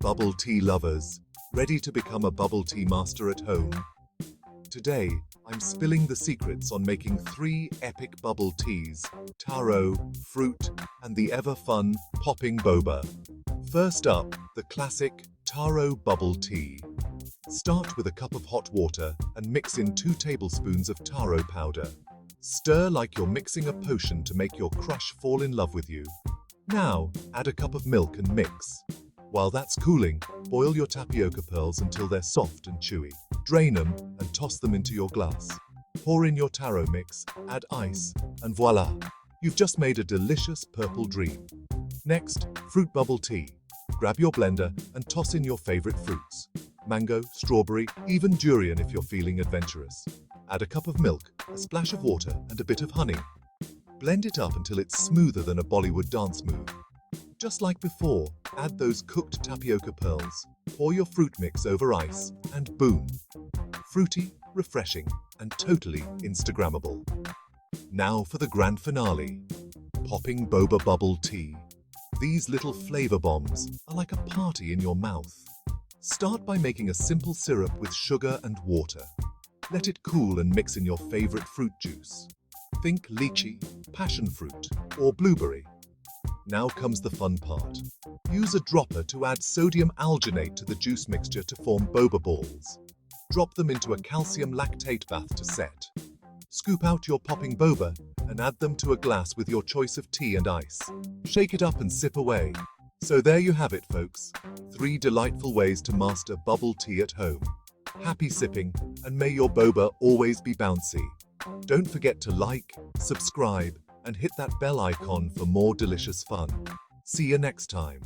Bubble tea lovers, ready to become a bubble tea master at home? Today, I'm spilling the secrets on making 3 epic bubble teas: taro, fruit, and the ever-fun Popping Boba. First up, the classic Taro Bubble Tea. Start with a cup of hot water and mix in 2 tablespoons of taro powder. Stir like you're mixing a potion to make your crush fall in love with you. Now, add a cup of milk and mix. While that's cooling, boil your tapioca pearls until they're soft and chewy. Drain them and toss them into your glass. Pour in your taro mix, add ice, and voila! You've just made a delicious purple dream. Next, fruit bubble tea. Grab your blender and toss in your favorite fruits: mango, strawberry, even durian if you're feeling adventurous. Add a cup of milk, a splash of water, and a bit of honey. Blend it up until it's smoother than a Bollywood dance move. Just like before, add those cooked tapioca pearls, pour your fruit mix over ice, and boom! Fruity, refreshing, and totally Instagrammable. Now for the grand finale. Popping Boba Bubble Tea. These little flavor bombs are like a party in your mouth. Start by making a simple syrup with sugar and water. Let it cool and mix in your favorite fruit juice. Think lychee, passion fruit, or blueberry. Now comes the fun part. Use a dropper to add sodium alginate to the juice mixture to form boba balls. Drop them into a calcium lactate bath to set. Scoop out your popping boba and add them to a glass with your choice of tea and ice. Shake it up and sip away. So there you have it, folks. 3 delightful ways to master bubble tea at home. Happy sipping, and may your boba always be bouncy. Don't forget to like, subscribe, and hit that bell icon for more delicious fun. See you next time.